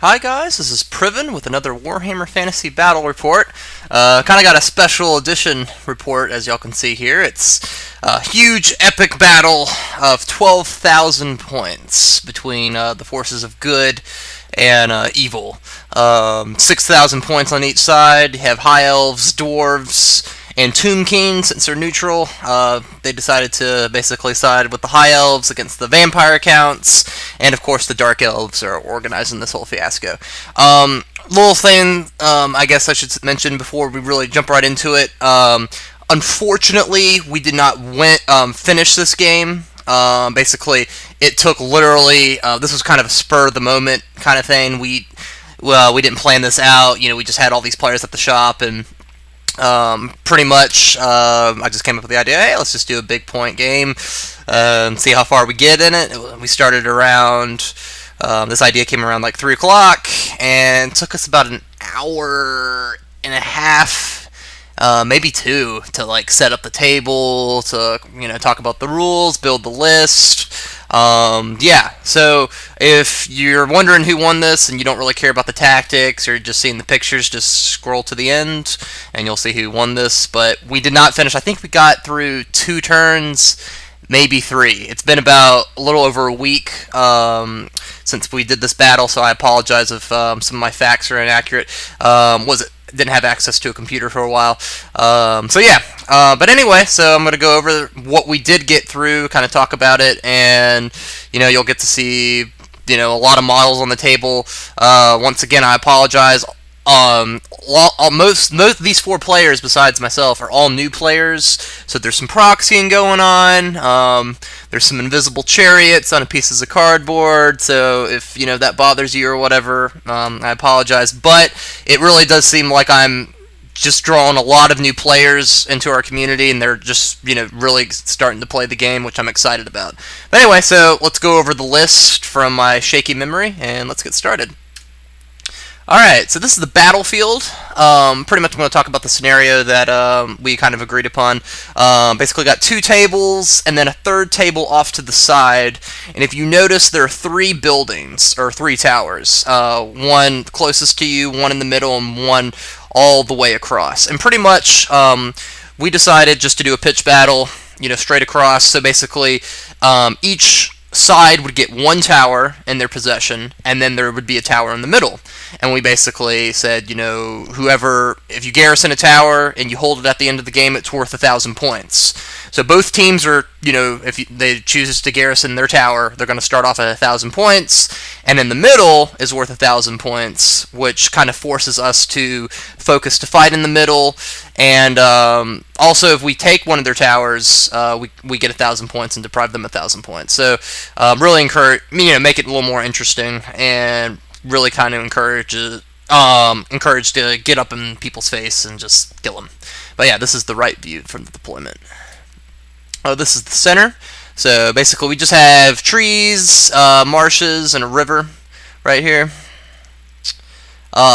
Hi guys, this is Priven with another Warhammer Fantasy Battle Report. Kind of got a special edition report, as y'all can see here. It's a huge epic battle of 12,000 points between the forces of good and evil. 6,000 points on each side. You have High Elves, Dwarves, and Tomb King. Since they're neutral, they decided to basically side with the High Elves against the Vampire Counts, and of course the Dark Elves are organizing this whole fiasco. Little thing, I guess I should mention before we really jump right into it. Unfortunately, we did not finish this game. Basically, it took literally. This was kind of a spur of the moment kind of thing. We didn't plan this out. We just had all these players at the shop, and pretty much, I just came up with the idea, hey, let's just do a big point game, see how far we get in it. We started around, this idea came around like 3 o'clock, and took us about an hour and a half, maybe 2, to like set up the table, to, talk about the rules, build the list. So if you're wondering who won this and you don't really care about the tactics or just seeing the pictures, just scroll to the end and you'll see who won this. But we did not finish. I think we got through 2 turns, maybe 3. It's been about a little over a week since we did this battle, so I apologize if some of my facts are inaccurate. Didn't have access to a computer for a while. But anyway, so I'm going to go over what we did get through, kind of talk about it, and, you'll get to see, a lot of models on the table. Once again, I apologize. Most of these 4 players, besides myself, are all new players, so there's some proxying going on. There's some invisible chariots on pieces of cardboard, so if that bothers you or whatever, I apologize. But it really does seem like I'm just drawing a lot of new players into our community, and they're just really starting to play the game, which I'm excited about. But anyway, so let's go over the list from my shaky memory, and let's get started. Alright, so this is the battlefield. Pretty much I'm going to talk about the scenario that we kind of agreed upon. Basically got 2 tables and then a 3rd table off to the side. And if you notice, there are 3 buildings, or 3 towers. One closest to you, one in the middle, and one all the way across. And pretty much we decided just to do a pitch battle, straight across. So basically each side would get 1 tower in their possession, and then there would be a tower in the middle. And we basically said, if you garrison a tower and you hold it at the end of the game, it's worth 1,000 points. So both teams are, if they choose to garrison their tower, they're going to start off at 1,000 points, and in the middle is worth 1,000 points, which kind of forces us to focus to fight in the middle. And also, if we take one of their towers, we get 1,000 points and deprive them 1,000 points. So really make it a little more interesting, and really kind of encouraged to get up in people's face and just kill them. But yeah, this is the right view from the deployment. This is the center. So basically, we just have trees, marshes, and a river right here.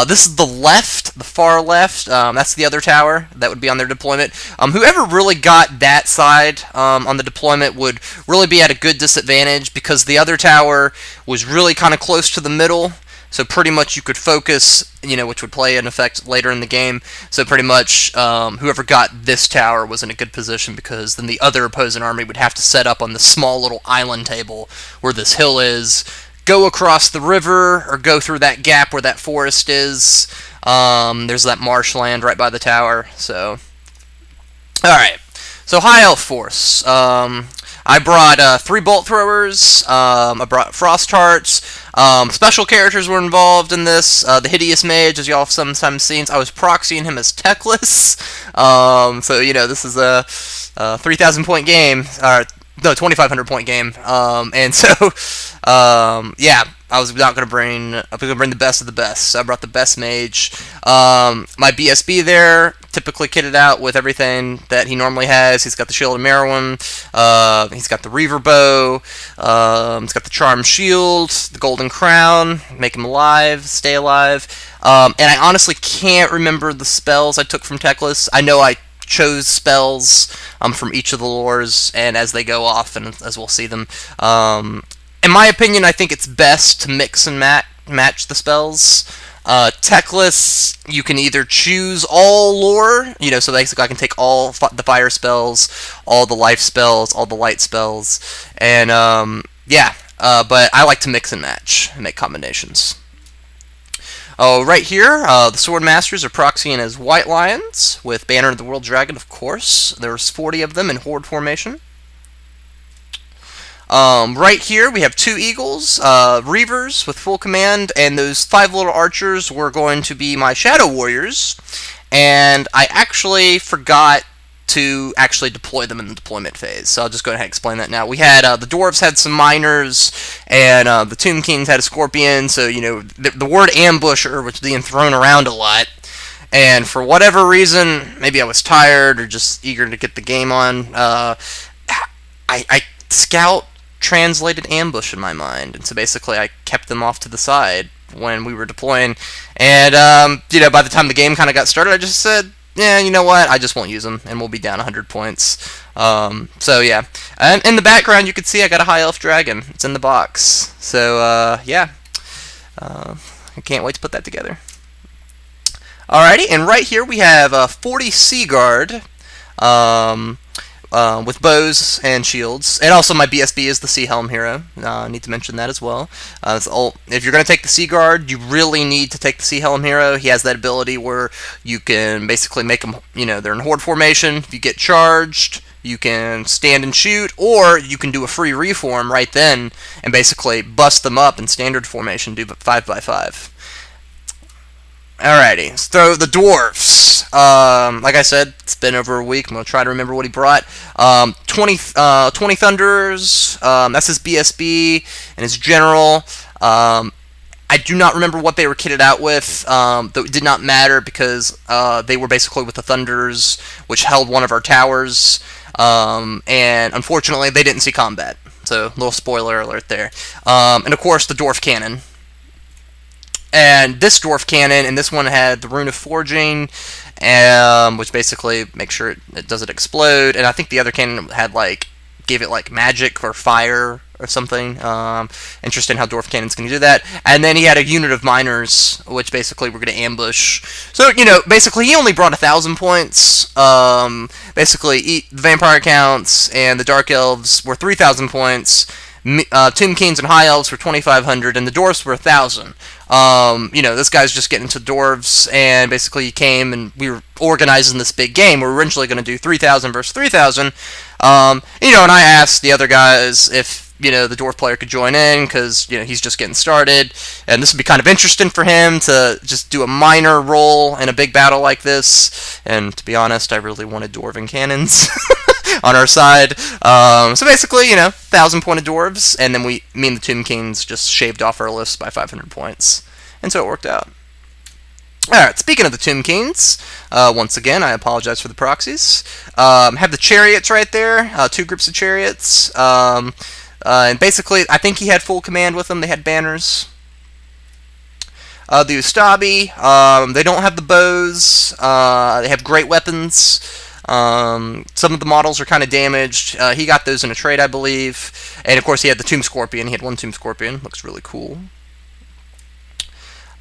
This is the left, the far left. That's the other tower that would be on their deployment. Whoever really got that side on the deployment would really be at a good disadvantage, because the other tower was really kind of close to the middle. So pretty much you could focus, which would play an effect later in the game. So pretty much whoever got this tower was in a good position, because then the other opposing army would have to set up on the small little island table where this hill is, go across the river, or go through that gap where that forest is. There's that marshland right by the tower. So, alright. So High Elf Force. I brought 3 bolt throwers. I brought frost hearts. Special characters were involved in this. The Hideous Mage, as y'all have sometimes seen. I was proxying him as Teclis. This is a 3,000 point game. No, 2,500 point game. I was not going to bring. I was going to bring the best of the best. So I brought the best mage. My BSB there, typically kitted out with everything that he normally has. He's got the Shield of Merwin. He's got the Reaver Bow. He's got the Charm Shield, the Golden Crown, make him alive, stay alive. And I honestly can't remember the spells I took from Teclis. I know I chose spells from each of the lores, and as they go off, and as we'll see them. In my opinion, I think it's best to mix and match the spells. Techless, you can either choose all lore, so basically I can take all the fire spells, all the life spells, all the light spells, and yeah. But I like to mix and match and make combinations. Oh, right here, the Sword Masters are proxying as White Lions with Banner of the World Dragon, of course. There's 40 of them in horde formation. Right here, we have 2 Eagles, Reavers with full command, and those 5 little archers were going to be my Shadow Warriors. And I actually forgot to actually deploy them in the deployment phase. So I'll just go ahead and explain that now. We had, the Dwarves had some Miners, and the Tomb Kings had a Scorpion, so, the word Ambusher was being thrown around a lot. And for whatever reason, maybe I was tired or just eager to get the game on, I Scout translated ambush in my mind, and so basically I kept them off to the side when we were deploying, and by the time the game kind of got started, I just said, yeah, you know what, I just won't use them, and we'll be down 100 points. So yeah, and in the background you can see I got a high elf dragon. It's in the box, so yeah, I can't wait to put that together. Alrighty, and right here we have 40 Seaguard, with bows and shields. And also my BSB is the Sea Helm hero. I need to mention that as well. If you're going to take the Sea Guard, you really need to take the Sea Helm hero. He has that ability where you can basically make them, they're in horde formation. If you get charged, you can stand and shoot, or you can do a free reform right then and basically bust them up in standard formation, do 5x5. Alrighty, so the dwarves. Like I said, it's been over a week. I'm going to try to remember what he brought. 20 Thunders, that's his BSB and his general. I do not remember what they were kitted out with. Though it did not matter because they were basically with the Thunders, which held one of our towers. And unfortunately, they didn't see combat. So, little spoiler alert there. And of course, the Dwarf Cannon. And this Dwarf Cannon, and this one had the Rune of Forging, which basically makes sure it doesn't explode. And I think the other cannon had, gave it, magic or fire or something. Interesting how Dwarf Cannons can do that. And then he had a unit of Miners, which basically were going to ambush. So, basically he only brought 1,000 points. Basically, the Vampire Counts and the Dark Elves were 3,000 points. Tomb Kings and High Elves were 2,500, and the Dwarves were 1,000. This guy's just getting into Dwarves, and basically he came, and we were organizing this big game. We're originally going to do 3,000 versus 3,000. And I asked the other guys if, the Dwarf player could join in, because, he's just getting started, and this would be kind of interesting for him to just do a minor role in a big battle like this, and to be honest, I really wanted Dwarven Cannons. On our side. So basically, 1,000 pointed dwarves, and then me and the Tomb Kings just shaved off our list by 500 points. And so it worked out. Alright, speaking of the Tomb Kings, once again, I apologize for the proxies. Have the chariots right there, 2 groups of chariots. And basically, I think he had full command with them. They had banners. The Ustabi, they don't have the bows. They have great weapons. Some of the models are kind of damaged. He got those in a trade, I believe. And of course, he had the Tomb Scorpion. He had 1 Tomb Scorpion. Looks really cool.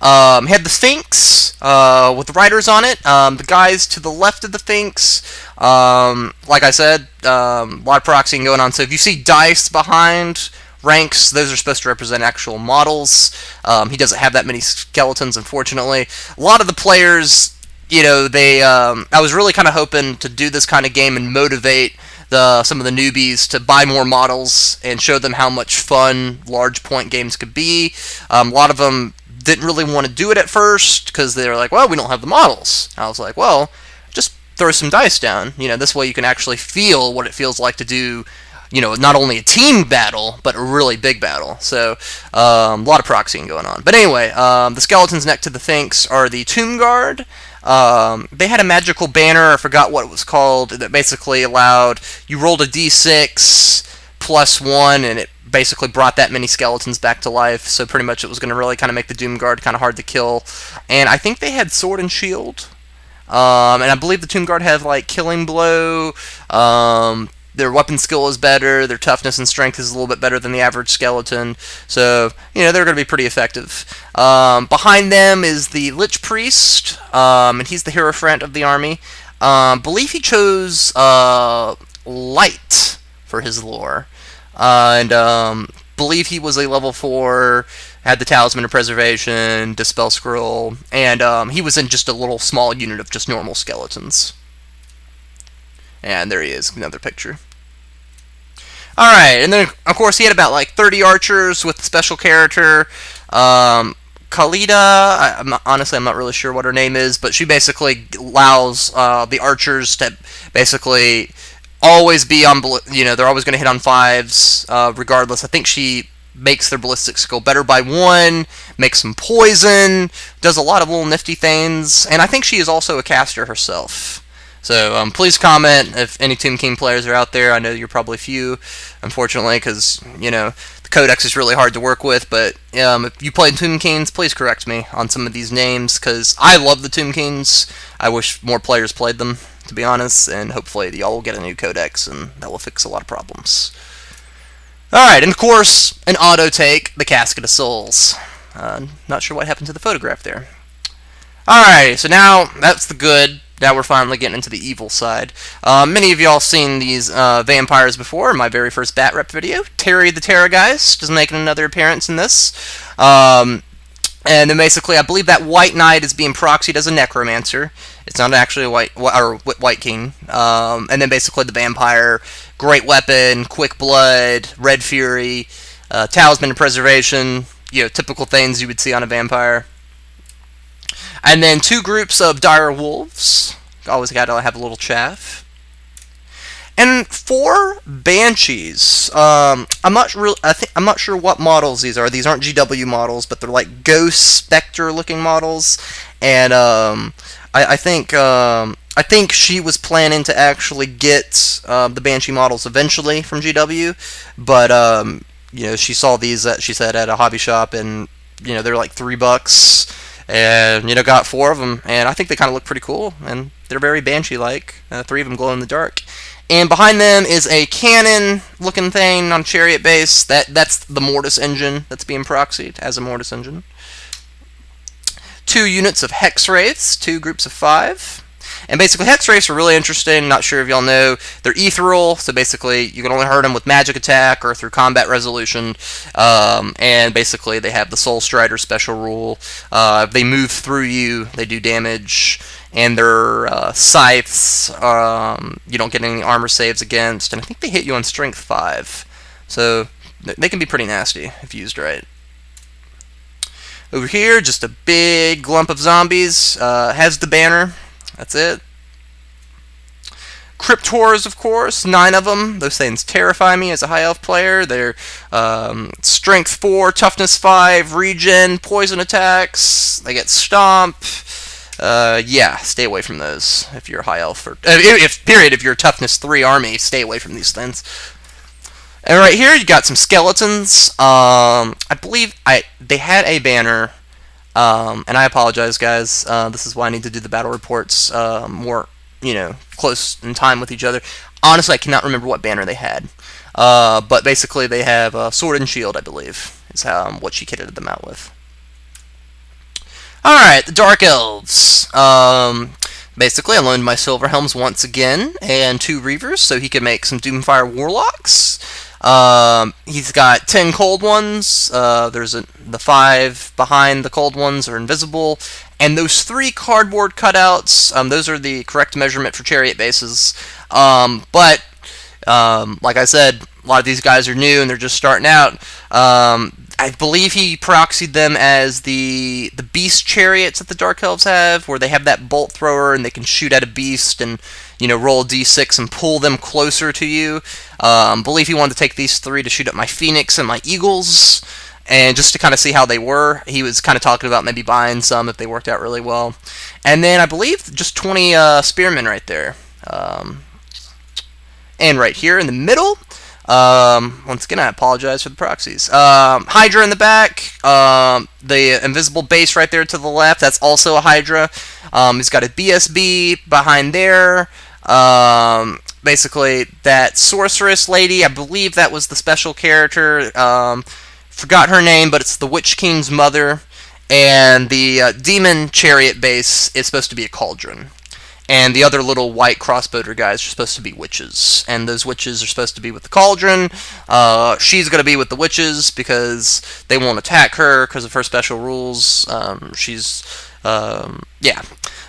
He had the Sphinx with the riders on it. The guys to the left of the Sphinx, like I said, a lot of proxying going on. So if you see dice behind ranks, those are supposed to represent actual models. He doesn't have that many skeletons, unfortunately. A lot of the players, I was really kind of hoping to do this kind of game and motivate some of the newbies to buy more models and show them how much fun large point games could be. A lot of them didn't really want to do it at first because they were like, well, we don't have the models. I was like, well, just throw some dice down. This way you can actually feel what it feels like to do, not only a team battle, but a really big battle. So, a lot of proxying going on. But anyway, the skeletons next to the Sphinx are the Tomb Guard. They had a magical banner, I forgot what it was called, that basically allowed, you rolled a d6 plus 1, and it basically brought that many skeletons back to life, so pretty much it was going to really kind of make the Doom Guard kind of hard to kill. And I think they had Sword and Shield, and I believe the Tomb Guard had, Killing Blow, their weapon skill is better, their toughness and strength is a little bit better than the average skeleton. So, they're going to be pretty effective. Behind them is the Lich Priest, and he's the Hierophant of the army. Believe he chose Light for his lore. And believe he was a level 4, had the Talisman of Preservation, Dispel Scroll, and he was in just a little small unit of just normal skeletons. And there he is, another picture. Alright, and then, of course, he had about, like, 30 archers with the special character. Khalida, honestly, I'm not really sure what her name is, but she basically allows the archers to basically always be on, they're always going to hit on 5s, regardless. I think she makes their ballistics go better by 1, makes them poison, does a lot of little nifty things, and I think she is also a caster herself. So please comment if any Tomb King players are out there. I know you're probably few, unfortunately, because, the codex is really hard to work with, but if you played Tomb Kings, please correct me on some of these names, because I love the Tomb Kings. I wish more players played them, to be honest, and hopefully y'all will get a new codex, and that will fix a lot of problems. Alright, and of course, an auto take, the Casket of Souls. Not sure what happened to the photograph there. Alright, so now that's the good. Now we're finally getting into the evil side. Many of y'all seen these vampires before in my very first Bat Rep video. Terry the Terrorgeist is making another appearance in this. And then basically, I believe that White Knight is being proxied as a necromancer. It's not actually a White King. And then basically the vampire, great weapon, quick blood, red fury, talisman of preservation. Typical things you would see on a vampire. And then 2 groups of dire wolves. Always got to have a little chaff. And 4 banshees. I'm not sure what models these are. These aren't GW models, but they're like ghost specter looking models. And I think she was planning to actually get the banshee models eventually from GW, but she saw these she said at a hobby shop, and they're like $3. And, got 4 of them, and I think they kind of look pretty cool, and they're very Banshee-like. 3 of them glow in the dark. And behind them is a cannon-looking thing on Chariot base. That's the Mortis engine that's being proxied as a Mortis engine. 2 units of Hex Wraiths, 2 groups of 5. And basically, Hex Wraiths are really interesting. Not sure if y'all know. They're ethereal, so basically, you can only hurt them with magic attack or through combat resolution. And basically, they have the Soul Strider special rule. If they move through you, they do damage. And their scythes, you don't get any armor saves against. And I think they hit you on Strength 5. So, they can be pretty nasty if used right. Over here, just a big lump of zombies. Has the banner. That's it. Cryptors, of course, 9 of them. Those things terrify me as a high elf player. They're strength 4, toughness 5, regen, poison attacks. They get stomp. Yeah, stay away from those if you're a high elf. If you're a toughness 3 army, stay away from these things. And right here, you got some skeletons. I believe they had a banner. And I apologize, guys. This is why I need to do the battle reports more, close in time with each other. Honestly, I cannot remember what banner they had. But basically, they have Sword and Shield, I believe, is what she kitted them out with. Alright, the Dark Elves. Basically, I loaned my Silverhelms once again, and 2 Reavers, so he could make some Doomfire Warlocks. He's got 10 cold ones. There's the 5 behind the cold ones are invisible, and those 3 cardboard cutouts, those are the correct measurement for chariot bases. But like I said, a lot of these guys are new and they're just starting out. I believe he proxied them as the beast chariots that the Dark Elves have, where they have that bolt thrower and they can shoot at a beast and roll a d6 and pull them closer to you. Believe he wanted to take these 3 to shoot at my Phoenix and my Eagles, and just to kind of see how they were. He was kind of talking about maybe buying some if they worked out really well. And then I believe just 20 Spearmen right there. And right here in the middle, once again, I apologize for the proxies. Hydra in the back, the invisible base right there to the left, that's also a Hydra. He's got a BSB behind there. basically that sorceress lady. I believe that was the special character. Forgot her name, but it's the Witch King's mother. And the demon chariot base is supposed to be a cauldron. And the other little white crossbowder guys are supposed to be witches. And those witches are supposed to be with the cauldron. She's going to be with the witches because they won't attack her because of her special rules. Yeah.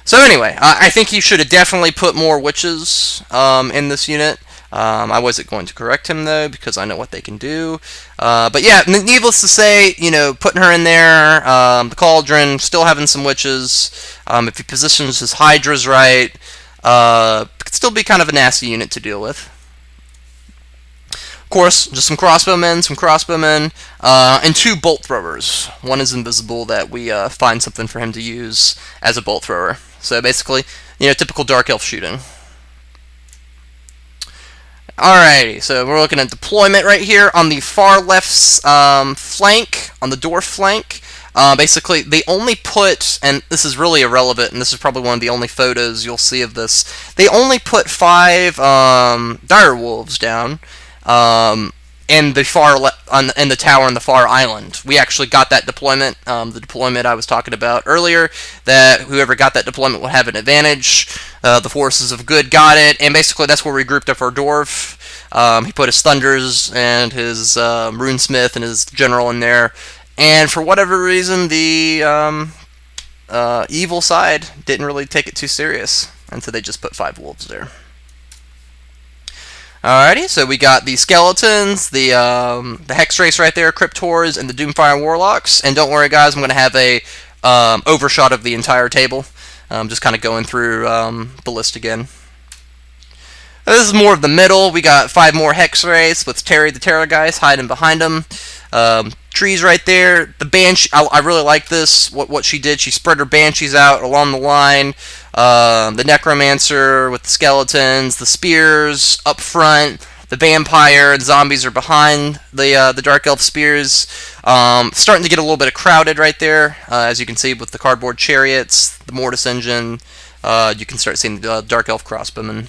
So anyway, I think you should have definitely put more witches in this unit. I wasn't going to correct him, though, because I know what they can do. But yeah, needless to say, putting her in there, the cauldron, still having some witches. If he positions his hydras right, it could still be kind of a nasty unit to deal with. Of course, just some crossbowmen, and 2 bolt throwers. One is invisible that we find something for him to use as a bolt thrower. So basically, typical Dark Elf shooting. Alrighty, so we're looking at deployment right here on the far left flank, on the dwarf flank. Basically, they only put, and this is really irrelevant, and this is probably one of the only photos you'll see of this, they only put 5 dire wolves down in the in the tower on the far island. We actually got that deployment, the deployment I was talking about earlier, that whoever got that deployment would have an advantage. The forces of good got it, and basically that's where we grouped up our dwarf. He put his thunders and his runesmith and his general in there, and for whatever reason the evil side didn't really take it too serious, and so they just put 5 wolves there. Alrighty, so we got the skeletons, the Hex Race right there, Cryptors, and the Doomfire Warlocks. And don't worry, guys, I'm going to have a overshot of the entire table. Just kind of going through the list again. This is more of the middle. We got 5 more Hex Race with Terry the Terrorgeist hiding behind them. Trees right there. The Banshee, I really like this, what she did. She spread her Banshees out along the line. The Necromancer with the skeletons, the spears up front, the vampire, the zombies are behind the Dark Elf spears. Starting to get a little bit crowded right there, as you can see with the cardboard chariots, the Mortis engine. You can start seeing the Dark Elf crossbowmen.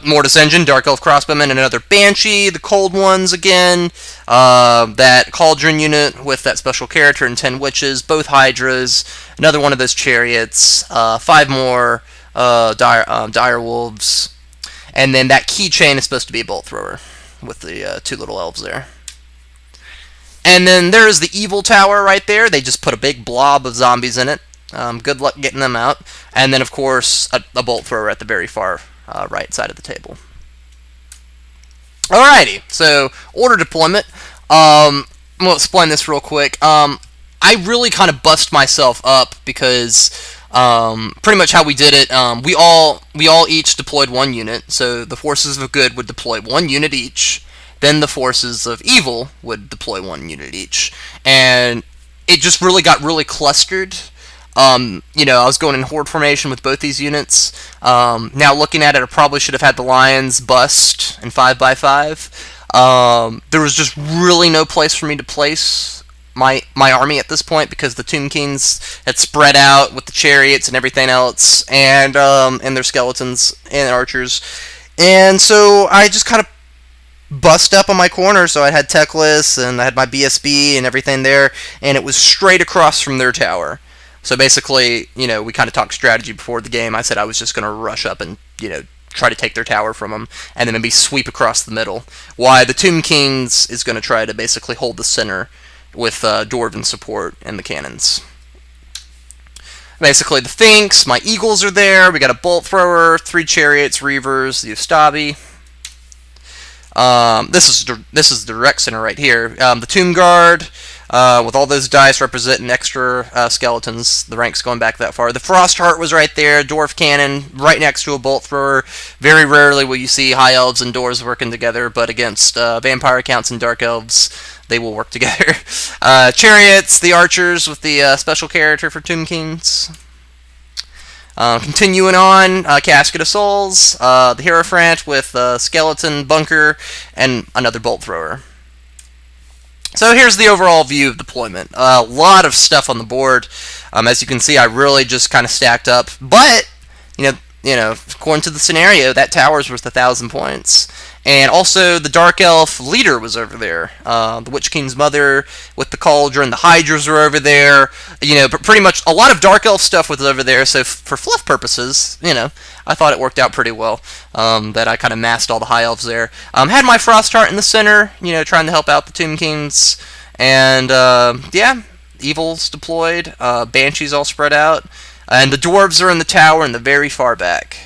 Mortis engine, Dark Elf crossbowmen, and another Banshee, the Cold Ones again, that Cauldron unit with that special character and 10 witches, both Hydras, another one of those chariots, 5 more dire wolves, and then that keychain is supposed to be a bolt thrower with the 2 little elves there. And then there's the evil tower right there. They just put a big blob of zombies in it. Good luck getting them out. And then, of course, a bolt thrower at the very far right side of the table. Alrighty, so order deployment. I'm going to explain this real quick. I really kind of bust myself up because pretty much how we did it, we all each deployed 1 unit. So the forces of good would deploy 1 unit each. Then the forces of evil would deploy 1 unit each. And it just really got really clustered. I was going in horde formation with both these units. Now looking at it, I probably should have had the Lions bust in 5x5. There was just really no place for me to place my army at this point because the Tomb Kings had spread out with the chariots and everything else, and their skeletons and archers. And so I just kind of bust up on my corner, so I had Teclis and I had my BSB and everything there, and it was straight across from their tower. So basically, we kind of talked strategy before the game. I said I was just going to rush up and, try to take their tower from them, and then maybe sweep across the middle. Why the Tomb Kings is going to try to basically hold the center with Dwarven support and the cannons. Basically, the Finks, my Eagles are there. We got a Bolt Thrower, 3 Chariots, Reavers, the Ustabi. This is the direct center right here. The Tomb Guard, with all those dice representing extra skeletons, the ranks going back that far. The Frostheart was right there, Dwarf Cannon, right next to a Bolt Thrower. Very rarely will you see High Elves and Dwarves working together, but against Vampire Counts and Dark Elves, they will work together. Chariots, the Archers with the special character for Tomb Kings. Continuing on, Casket of Souls, the Hierophant with Skeleton, Bunker, and another Bolt Thrower. So here's the overall view of deployment. A lot of stuff on the board. As you can see, I really just kind of stacked up. But, according to the scenario, that tower's worth 1,000 points. And also, the Dark Elf leader was over there. The Witch King's mother with the cauldron, the Hydras were over there. But pretty much a lot of Dark Elf stuff was over there. So for fluff purposes, I thought it worked out pretty well. That I kind of masked all the High Elves there. Had my Frostheart in the center, trying to help out the Tomb Kings. And, yeah, Evils deployed. Banshees all spread out. And the Dwarves are in the tower in the very far back.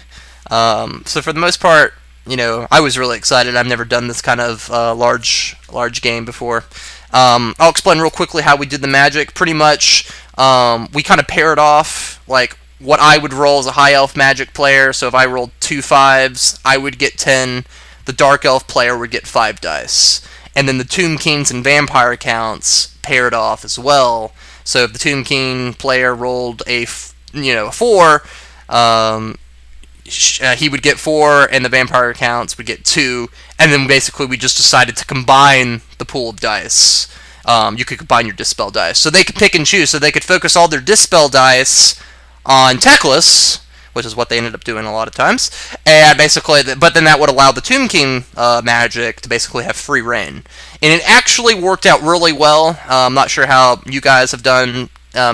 So for the most part, I was really excited. I've never done this kind of large game before. I'll explain real quickly how we did the magic. Pretty much, we kind of paired off, like, what I would roll as a High Elf magic player. So if I rolled 2 5s, I would get 10. The Dark Elf player would get 5 dice. And then the Tomb Kings and Vampire accounts paired off as well. So if the Tomb King player rolled a 4, he would get 4, and the Vampire accounts would get 2, and then basically we just decided to combine the pool of dice. You could combine your Dispel dice. So they could pick and choose, so they could focus all their Dispel dice on Teclis, which is what they ended up doing a lot of times, and basically, but then that would allow the Tomb King magic to basically have free reign. And it actually worked out really well. I'm not sure how you guys have done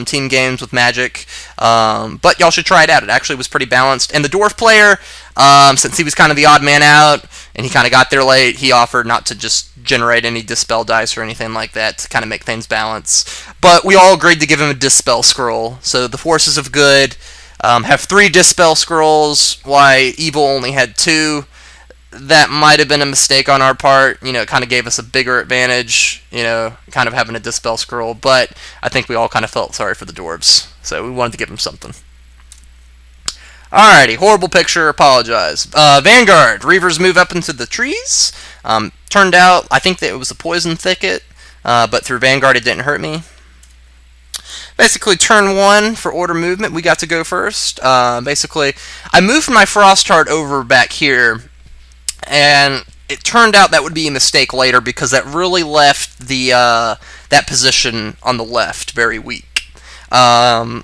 team games with Magic, but y'all should try it out. It actually was pretty balanced. And the Dwarf player, since he was kind of the odd man out, and he kind of got there late, he offered not to just generate any Dispel dice or anything like that to kind of make things balance. But we all agreed to give him a Dispel scroll. So the Forces of Good have 3 Dispel scrolls, while Evil only had 2. That might have been a mistake on our part. It kind of gave us a bigger advantage, kind of having a Dispel scroll. But I think we all kind of felt sorry for the Dwarves. So we wanted to give them something. Alrighty, horrible picture, apologize. Vanguard, Reavers move up into the trees. Turned out, I think that it was a poison thicket, but through Vanguard it didn't hurt me. Basically, turn 1 for order movement, we got to go first. Basically, I moved my Frostheart over back here, and it turned out that would be a mistake later because that really left the that position on the left very weak. The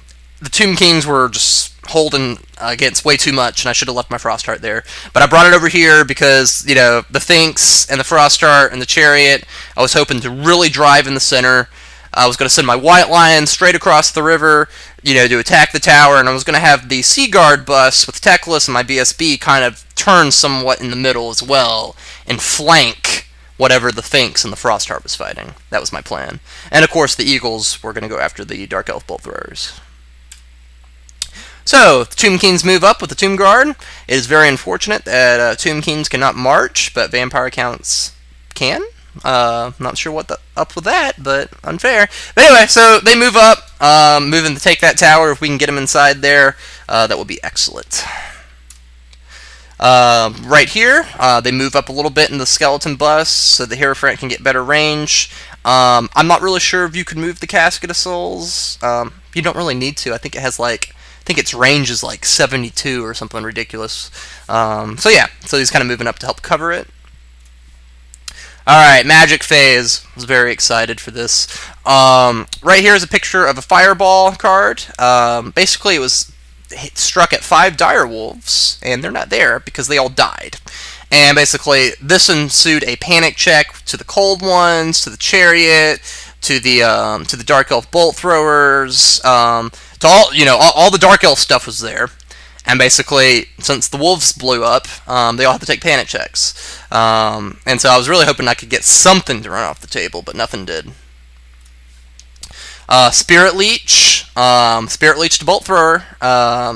Tomb Kings were just holding against way too much, and I should have left my Frostheart there. But I brought it over here because, the Sphinx and the Frostheart and the Chariot, I was hoping to really drive in the center. I was going to send my White Lion straight across the river, to attack the tower, and I was going to have the Sea Guard bus with Teclis and my BSB kind of turn somewhat in the middle as well, and flank whatever the Sphinx and the Frostheart was fighting. That was my plan. And of course, the Eagles were going to go after the Dark Elf Bolt Throwers. So, the Tomb Kings move up with the Tomb Guard. It is very unfortunate that Tomb Kings cannot march, but Vampire Counts can. Not sure what up with that, but unfair. But anyway, so they move up, moving to take that tower. If we can get them inside there, that would be excellent. Right here, they move up a little bit in the Skeleton Bus, so the Hierophant can get better range. I'm not really sure if you can move the Casket of Souls. You don't really need to. I think it has its range is like 72 or something ridiculous. So yeah, so he's kind of moving up to help cover it. Alright, Magic Phase. I was very excited for this. Right here is a picture of a Fireball card. Basically, it was struck at 5 Dire Wolves, and they're not there because they all died. And basically, this ensued a panic check to the Cold Ones, to the Chariot, to the Dark Elf Bolt Throwers, to all the Dark Elf stuff was there. And basically, since the wolves blew up, they all had to take panic checks. And so I was really hoping I could get something to run off the table, but nothing did. Spirit Leech. Spirit Leech to Bolt Thrower.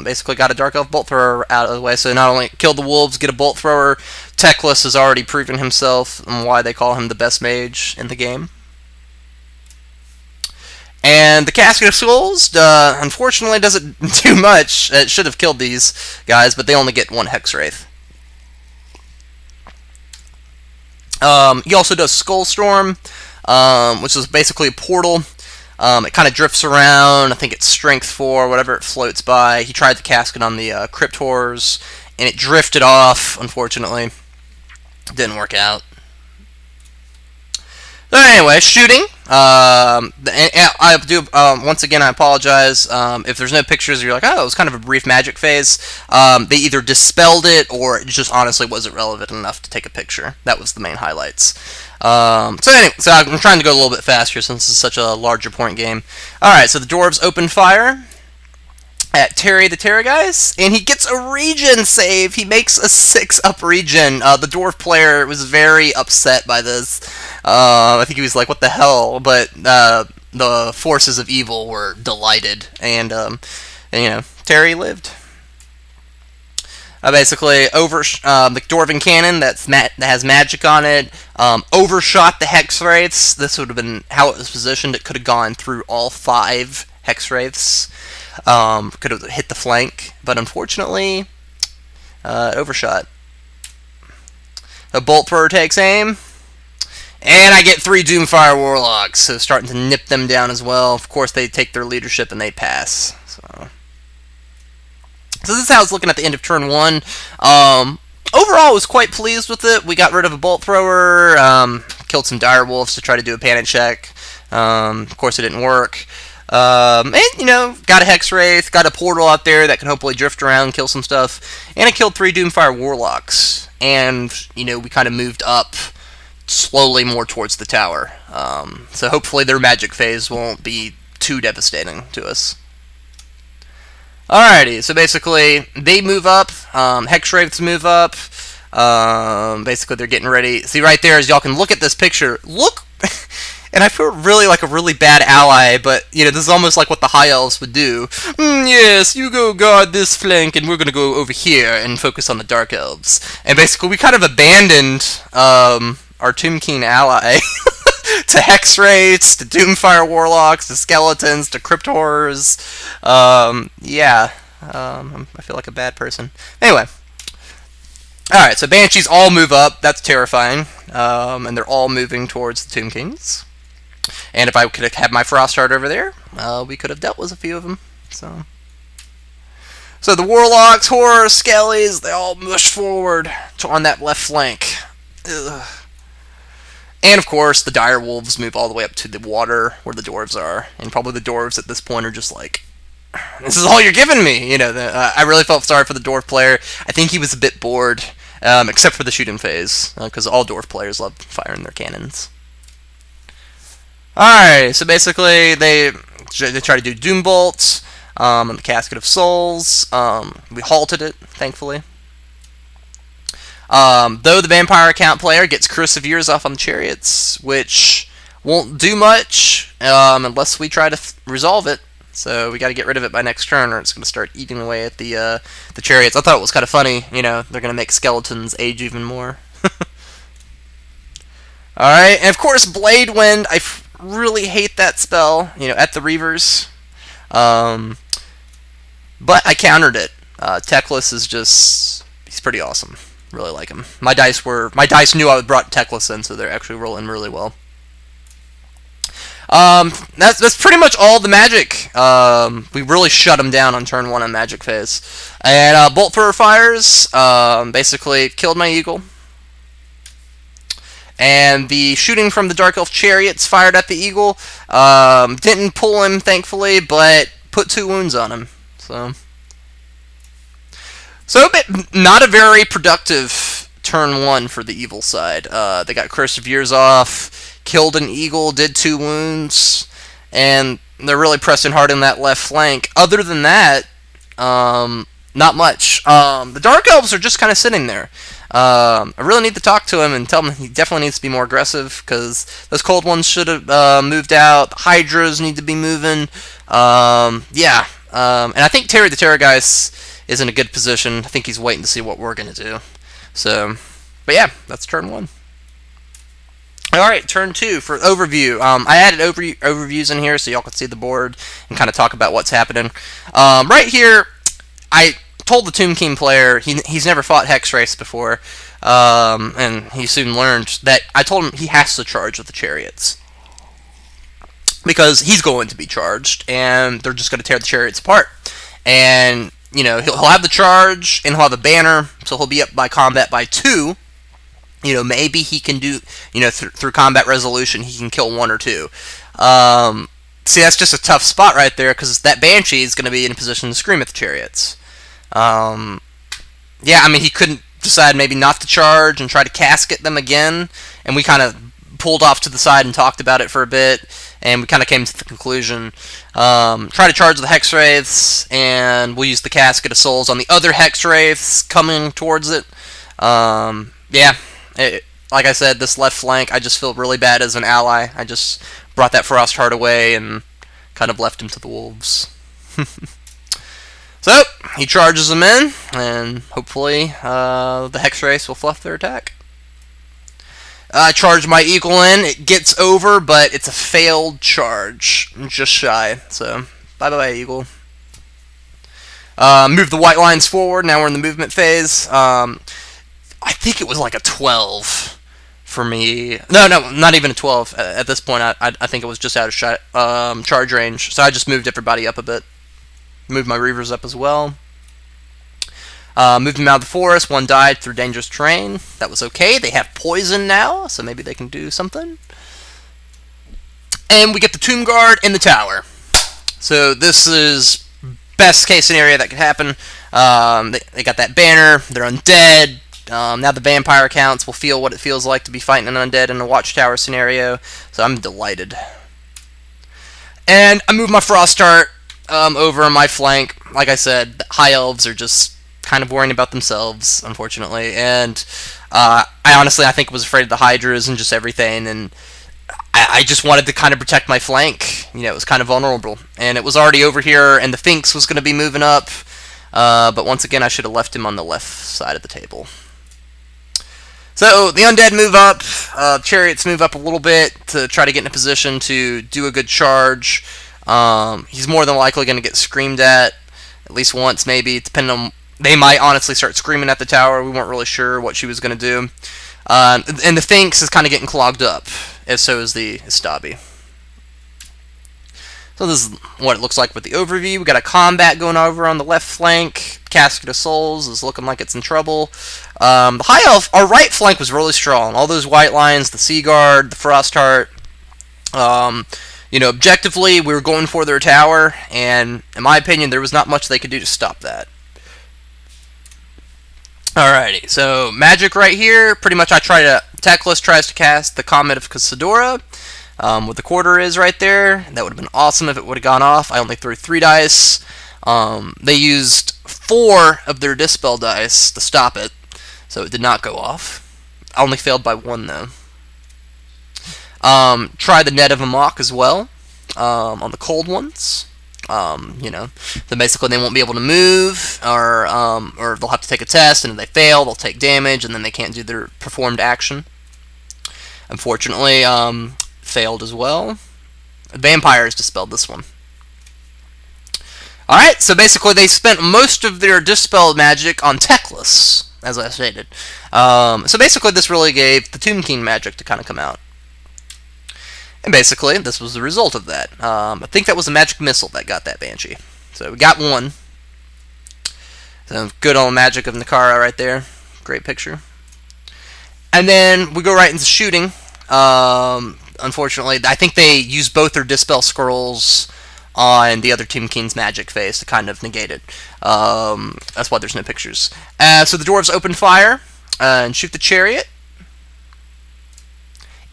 Basically got a Dark Elf Bolt Thrower out of the way, so not only kill the wolves, get a Bolt Thrower. Teclis has already proven himself and why they call him the best mage in the game. And the Casket of Skulls, unfortunately, doesn't do much. It should have killed these guys, but they only get 1 Hex Wraith. He also does Skull Storm, which is basically a portal. It kind of drifts around. I think it's Strength 4, whatever it floats by. He tried the Casket on the Crypt Horrors, and it drifted off, unfortunately. Didn't work out. So anyway, shooting. And I do once again. I apologize if there's no pictures. You're like, oh, it was kind of a brief magic phase. They either dispelled it or it just honestly wasn't relevant enough to take a picture. That was the main highlights. So anyway, so I'm trying to go a little bit faster since this is such a larger point game. All right, so the dwarves open fire at Terry the Terrorgeist, and he gets a regen save. He makes a 6-up regen. The dwarf player was very upset by this. I think he was like, what the hell? But the forces of evil were delighted, and Terry lived. Basically, the Dwarven Cannon that has magic on it overshot the Hex Wraiths. This would have been how it was positioned. It could have gone through all 5 Hex Wraiths. Could have hit the flank, but unfortunately, it overshot. The Bolt Thrower takes aim, and I get 3 Doomfire Warlocks, so starting to nip them down as well. Of course, they take their leadership and they pass. So this is how it's looking at the end of turn 1. Overall, I was quite pleased with it. We got rid of a Bolt Thrower, killed some Dire Wolves to try to do a panic check. Of course, it didn't work. And, got a Hex Wraith, got a portal out there that can hopefully drift around and kill some stuff. And I killed 3 Doomfire Warlocks. And, we kind of moved up slowly more towards the tower. So hopefully their magic phase won't be too devastating to us. Alrighty, so basically, they move up, Hex Wraiths move up, basically they're getting ready. See right there, as y'all can look at this picture, look, and I feel really like a really bad ally, but, this is almost like what the High Elves would do. Yes, you go guard this flank, and we're gonna go over here and focus on the Dark Elves. And basically, we kind of abandoned, our Tomb King ally. To Hex Wraiths, to Doomfire Warlocks, to Skeletons, to Crypt Horrors. I feel like a bad person. Anyway. Alright, so Banshees all move up. That's terrifying. And they're all moving towards the Tomb Kings. And if I could have had my Frost Heart over there, we could have dealt with a few of them. So the Warlocks, Horrors, Skellies, they all mush forward on that left flank. Ugh. And, of course, the Dire Wolves move all the way up to the water where the Dwarves are. And probably the Dwarves at this point are just like, this is all you're giving me! I really felt sorry for the Dwarf player. I think he was a bit bored, except for the shooting phase, because all Dwarf players love firing their cannons. Alright, so basically, they try to do Doom Bolts on the Casket of Souls. We halted it, thankfully. Though the Vampire account player gets Curse of Years off on the Chariots, which won't do much unless we try to resolve it. So we got to get rid of it by next turn, or it's going to start eating away at the Chariots. I thought it was kind of funny, they're going to make Skeletons age even more. Alright, and of course Blade Wind, I really hate that spell, at the Reavers. But I countered it. Teclis is just, he's pretty awesome. Really like him. My dice knew I brought Teclis in, so they're actually rolling really well. That's pretty much all the magic. We really shut him down on turn 1 on magic phase. And Bolt Thrower fires basically killed my eagle. And the shooting from the Dark Elf Chariots fired at the eagle. Didn't pull him, thankfully, but put 2 wounds on him. So, not a very productive turn 1 for the evil side. They got Curse of Years off, killed an eagle, did 2 wounds, and they're really pressing hard in that left flank. Other than that, not much. The Dark Elves are just kind of sitting there. I really need to talk to him and tell him he definitely needs to be more aggressive, because those Cold Ones should have moved out. The Hydras need to be moving. And I think Terry the Terrorgeist is in a good position. I think he's waiting to see what we're going to do. But yeah, that's turn 1. Alright, turn 2 for overview. I added overviews in here so y'all can see the board and kind of talk about what's happening. Right here, I told the Tomb King player, he's never fought Hex Wraiths before, and he soon learned that I told him he has to charge with the Chariots. Because he's going to be charged, and they're just going to tear the Chariots apart. And he'll have the charge, and he'll have a banner, so he'll be up by combat by 2. Maybe he can do, through combat resolution, he can kill 1 or 2. See, that's just a tough spot right there because that Banshee is going to be in a position to scream at the chariots. Yeah, I mean, he couldn't decide maybe not to charge and try to casket them again, and we kind of pulled off to the side and talked about it for a bit, and we kind of came to the conclusion, try to charge the Hex Wraiths, and we'll use the Casket of Souls on the other Hex Wraiths coming towards it. Yeah, like I said, this left flank, I just feel really bad as an ally. I just brought that Frost Heart away and kind of left him to the wolves. So, he charges them in, and hopefully the Hex Wraiths will fluff their attack. I charge my Eagle in. It gets over, but it's a failed charge. Just shy. So, bye-bye, Eagle. Move the white lines forward. Now we're in the movement phase. I think it was like a 12 for me. No, not even a 12. At this point, I think it was just out of shot, charge range. So I just moved everybody up a bit. Moved my Reavers up as well. Moved them out of the forest. One died through dangerous terrain. That was okay. They have poison now, so maybe they can do something. And we get the Tomb Guard in the tower. So this is best case scenario that could happen. They got that banner. They're undead. Now the vampire counts will feel what it feels like to be fighting an undead in a watchtower scenario. So I'm delighted. And I move my Frost Heart over on my flank. Like I said, the High Elves are just kind of worrying about themselves, unfortunately. And I think was afraid of the Hydras and just everything. And I just wanted to kind of protect my flank. You know, it was kind of vulnerable. And it was already over here, and the Finks was going to be moving up. But once again, I should have left him on the left side of the table. So, the undead move up, chariots move up a little bit to try to get in a position to do a good charge. He's more than likely going to get screamed at least once, maybe, depending on... They might honestly start screaming at the tower. We weren't really sure what she was going to do. And the Finks is kind of getting clogged up, and so is the Stabby. So this is what it looks like with the overview. We got a combat going over on the left flank. Casket of Souls is looking like it's in trouble. The High Elf, our right flank was really strong. All those white lines, the Sea Guard, the Frost Heart. You know, objectively, we were going for their tower, and in my opinion, there was not much they could do to stop that. Alrighty, so magic right here. Pretty much Teclis tries to cast the Comet of Casadora. What the quarter is right there. That would have been awesome if it would have gone off. I only threw 3 dice. They used 4 of their Dispel dice to stop it, so it did not go off. I only failed by 1, though. Try the Net of Amok as well, on the cold ones. You know, then basically they won't be able to move, or they'll have to take a test, and if they fail, they'll take damage, and then they can't do their performed action. Unfortunately, failed as well. Vampires dispelled this one. Alright, so basically they spent most of their dispel magic on Teclis, as I stated. So basically this really gave the Tomb King magic to kind of come out. And basically, this was the result of that. I think that was a magic missile that got that Banshee. So we got 1. So good old magic of Nakara right there. Great picture. And then we go right into shooting. Unfortunately, I think they used both their Dispel Scrolls on the other Tomb King's magic phase to kind of negate it. That's why there's no pictures. So the dwarves open fire and shoot the chariot.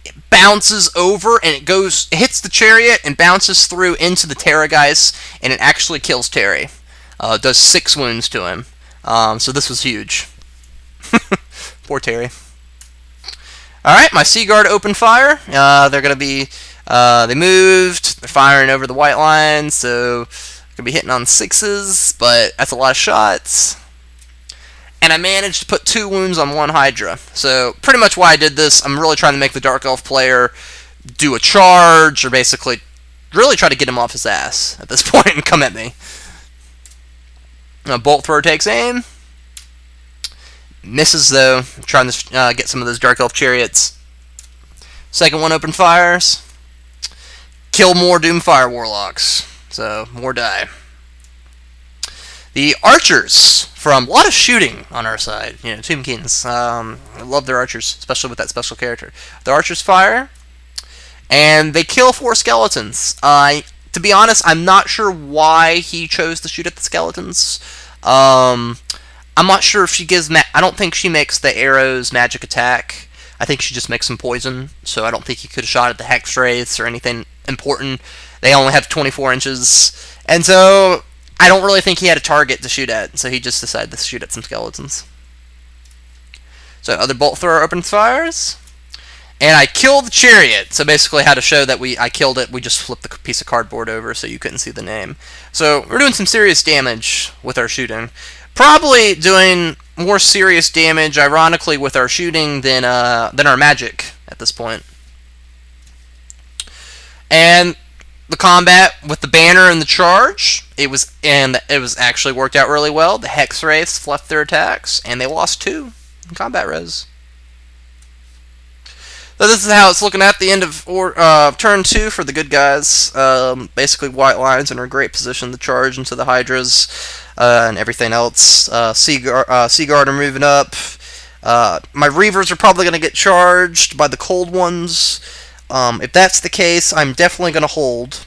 It bounces over and it hits the chariot and bounces through into the Terrorgeist, and it actually kills Terry. Does 6 wounds to him. So this was huge. Poor Terry. Alright, my Sea Guard open fire. They're going to be... they moved. They're firing over the white lines, so... Going to be hitting on 6s, but that's a lot of shots. And I managed to put 2 wounds on 1 Hydra. So, pretty much why I did this, I'm really trying to make the Dark Elf player do a charge, or basically really try to get him off his ass at this point and come at me. Bolt Thrower takes aim. Misses, though. I'm trying to get some of those Dark Elf chariots. Second one open fires. Kill more Doomfire Warlocks. So, more die. The archers, from a lot of shooting on our side, you know, Tomb Kings. I love their archers, especially with that special character. The archers fire, and they kill 4 skeletons. To be honest, I'm not sure why he chose to shoot at the skeletons. I'm not sure if she gives... I don't think she makes the arrows magic attack. I think she just makes them poison, so I don't think he could have shot at the Hex Wraiths or anything important. They only have 24 inches, and so I don't really think he had a target to shoot at, so he just decided to shoot at some skeletons. So other bolt thrower opens fires, and I killed the chariot. So basically how to show that I killed it, we just flipped the piece of cardboard over so you couldn't see the name. So we're doing some serious damage with our shooting. Probably doing more serious damage, ironically, with our shooting than our magic at this point. And the combat with the banner and the charge, it was actually worked out really well. The Hex Wraiths fluffed their attacks, and they lost 2 in combat res. So this is how it's looking at the end of turn 2 for the good guys. Basically, White Lions in a great position to charge into the Hydras and everything else. Seaguard are moving up. My Reavers are probably going to get charged by the Cold Ones. If that's the case, I'm definitely going to hold,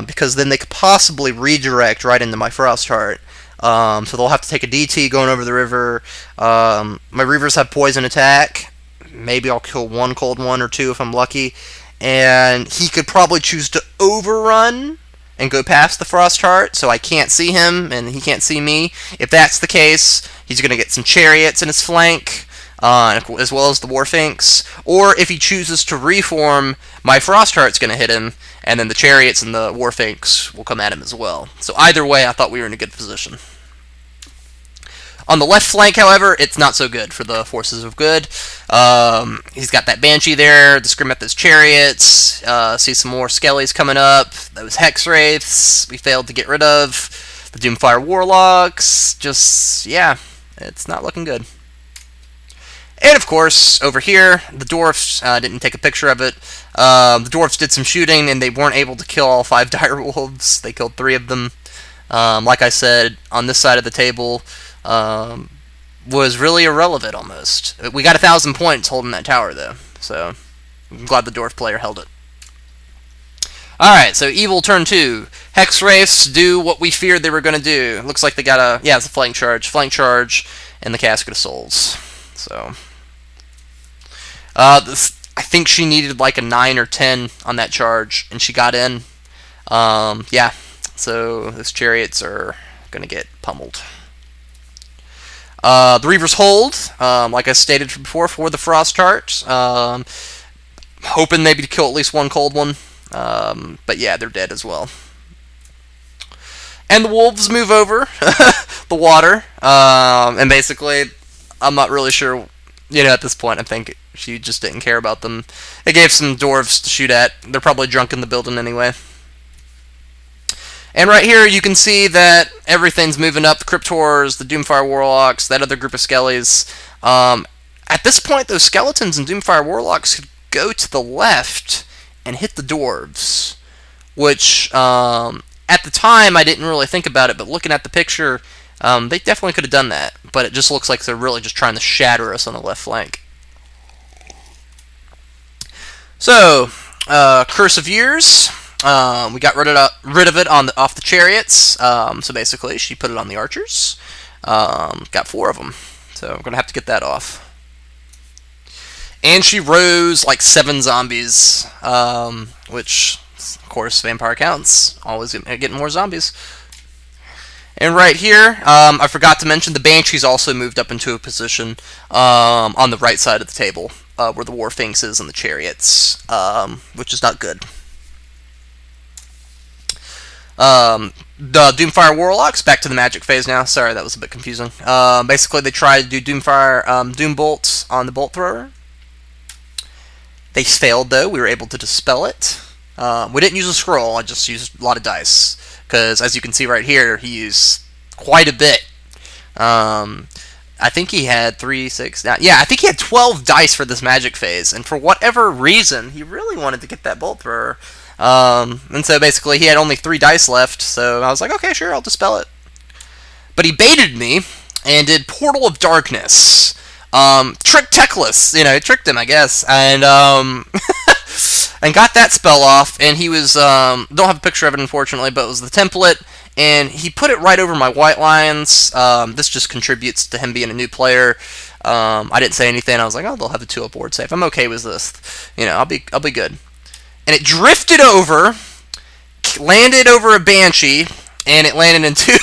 because then they could possibly redirect right into my Frostheart. So they'll have to take a DT going over the river. My Reavers have poison attack. Maybe I'll kill 1 Cold One or 2 if I'm lucky. And he could probably choose to overrun and go past the Frostheart, so I can't see him and he can't see me. If that's the case, he's going to get some chariots in his flank, as well as the Warfinks. Or if he chooses to reform, my Frostheart's going to hit him, and then the chariots and the Warfinks will come at him as well. So either way, I thought we were in a good position. On the left flank, however, it's not so good for the Forces of Good. He's got that Banshee there, the Scrimeth's chariots, see some more Skellies coming up, those Hex Wraiths we failed to get rid of, the Doomfire Warlocks, just, yeah, it's not looking good. And of course, over here, the Dwarfs, didn't take a picture of it. The Dwarfs did some shooting, and they weren't able to kill all 5 Dire Wolves. They killed 3 of them. Like I said, on this side of the table, was really irrelevant almost. We got 1,000 points holding that tower, though, so I'm glad the Dwarf player held it. Alright, so Evil turn 2. Hex Wraiths do what we feared they were going to do. Looks like they got it's a flank charge, and the Casket of Souls. So, I think she needed like a 9 or 10 on that charge, and she got in. Yeah, so those chariots are going to get pummeled. The Reavers hold, like I stated before, for the Frostheart. Hoping maybe to kill at least 1 Cold One. But yeah, they're dead as well. And the Wolves move over the water. And basically, I'm not really sure, at this point, I think she just didn't care about them. It gave some Dwarves to shoot at. They're probably drunk in the building anyway. And right here, you can see that everything's moving up. The Cryptors, the Doomfire Warlocks, that other group of Skellies. At this point, those Skeletons and Doomfire Warlocks could go to the left and hit the Dwarves. Which, at the time, I didn't really think about it, but looking at the picture, they definitely could have done that. But it just looks like they're really just trying to shatter us on the left flank. So, Curse of Years. We got rid of it off the chariots. So basically, she put it on the archers. Got 4 of them. So I'm going to have to get that off. And she rose like 7 zombies. Which, of course, vampire counts. Always getting more zombies. And right here, I forgot to mention, the Banshees also moved up into a position on the right side of the table. Where the Warfinks is and the chariots. Which is not good. The Doomfire Warlocks, back to the magic phase now. Sorry, that was a bit confusing. Basically, they tried to do Doomfire, Doom Bolts on the Bolt Thrower. They failed, though. We were able to dispel it. We didn't use a scroll, I just used a lot of dice. Because, as you can see right here, he used quite a bit. I think he had 3, 6, 9... Yeah, I think he had 12 dice for this magic phase. And for whatever reason, he really wanted to get that Bolt Thrower. And so basically he had only 3 dice left, so I was like, okay, sure, I'll dispel it. But he baited me and did Portal of Darkness. Tricked Teclis, tricked him, I guess. And and got that spell off. And he was don't have a picture of it unfortunately, but it was the template. And he put it right over my white lines. This just contributes to him being a new player. I didn't say anything. I was like, oh, they'll have a 2-up board safe. I'm okay with this. I'll be good. And it drifted over, landed over a Banshee, and it landed into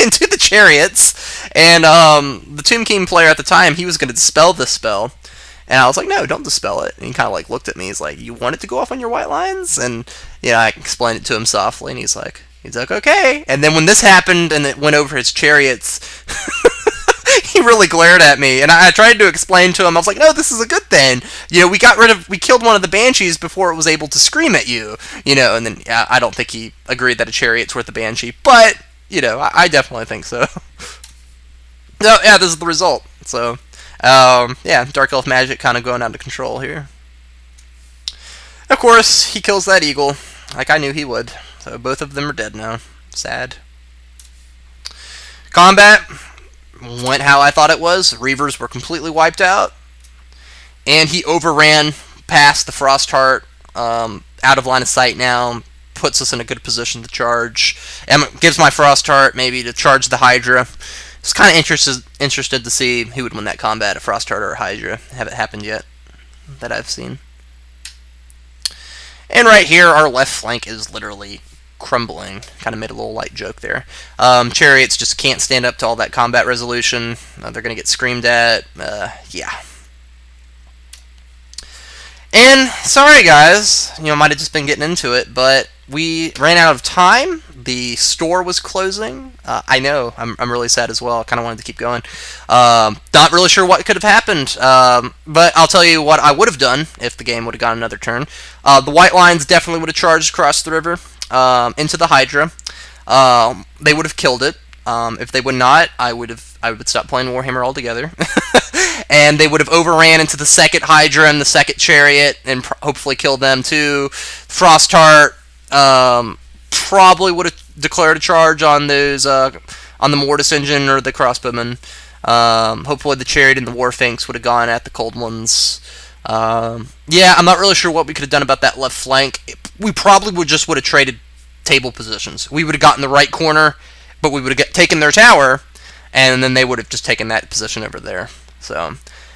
into the Chariots. And the Tomb King player at the time, he was going to dispel this spell. And I was like, no, don't dispel it. And he kind of looked at me. He's like, you want it to go off on your white lines? And I explained it to him softly, and he's like, okay. And then when this happened and it went over his Chariots, he really glared at me. And I tried to explain to him. I was like, no, this is a good thing. We killed one of the Banshees before it was able to scream at you. And then I don't think he agreed that a Chariot's worth a Banshee. But, I definitely think so. So, yeah, this is the result. So, Dark Elf magic kind of going out of control here. Of course, he kills that eagle, like I knew he would. So both of them are dead now. Sad. Combat went how I thought it was. Reavers were completely wiped out. And he overran past the Frostheart, out of line of sight now. Puts us in a good position to charge. And gives my Frostheart maybe to charge the Hydra. I was kind of interested to see who would win that combat, a Frostheart or a Hydra. Haven't happened yet that I've seen. And right here, our left flank is literally crumbling. Kind of made a little light joke there. Chariots just can't stand up to all that combat resolution. They're going to get screamed at. Yeah. And, sorry guys, might have just been getting into it, but we ran out of time. The store was closing. I know, I'm really sad as well. I kind of wanted to keep going. Not really sure what could have happened, but I'll tell you what I would have done if the game would have gone another turn. The white lines definitely would have charged across the river into the Hydra. They would have killed it. If they would not, I would stop playing Warhammer altogether. And they would have overran into the second Hydra and the second Chariot and hopefully killed them too. Frostheart probably would have declared a charge on those on the Mortis engine or the crossbowmen. Hopefully the Chariot and the Warfinks would have gone at the cold ones. Yeah, I'm not really sure what we could have done about that left flank. We probably would have traded table positions. We would have gotten the right corner, but we would have taken their tower, and then they would have just taken that position over there. So,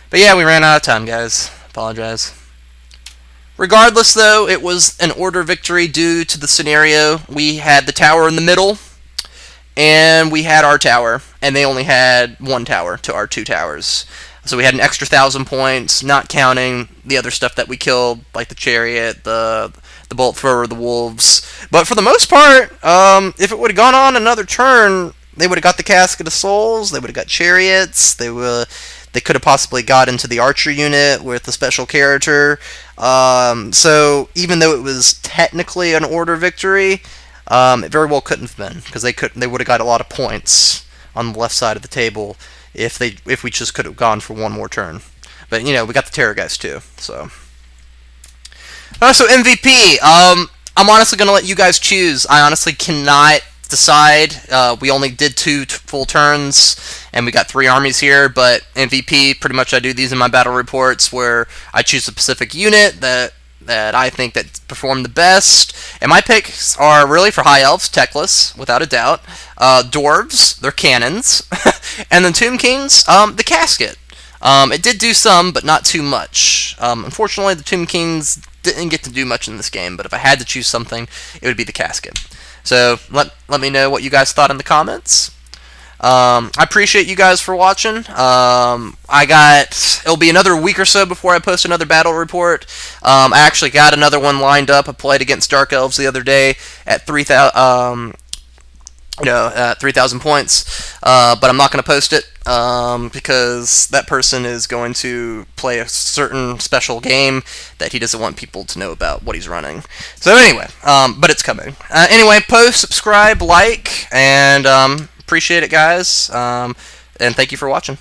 but yeah, we ran out of time, guys. Apologize. Regardless, though, it was an order victory due to the scenario. We had the tower in the middle, and we had our tower, and they only had one tower to our two towers. So we had an extra 1,000 points, not counting the other stuff that we killed, like the Chariot, the Bolt Thrower, the Wolves. But for the most part, if it would have gone on another turn, they would have got the Casket of Souls, they would have got Chariots, they could have possibly got into the Archer unit with the special character. So even though it was technically an order victory, it very well couldn't have been, because they would have got a lot of points on the left side of the table if we just could have gone for one more turn. But we got the Terror Guys too. So MVP. I'm honestly gonna let you guys choose. I honestly cannot decide. We only did 2 full turns, and we got 3 armies here, but MVP, pretty much I do these in my battle reports where I choose a specific unit that I think that performed the best, and my picks are really for High Elves, Techless, without a doubt, Dwarves, they're cannons, and then Tomb Kings, the Casket. It did do some, but not too much. Unfortunately, the Tomb Kings didn't get to do much in this game, but if I had to choose something, it would be the Casket. So let me know what you guys thought in the comments. I appreciate you guys for watching. It'll be another week or so before I post another battle report. I actually got another one lined up. I played against Dark Elves the other day at 3,000 points, but I'm not going to post it because that person is going to play a certain special game that he doesn't want people to know about what he's running. So anyway, but it's coming. Anyway, post, subscribe, like, and appreciate it, guys, and thank you for watching.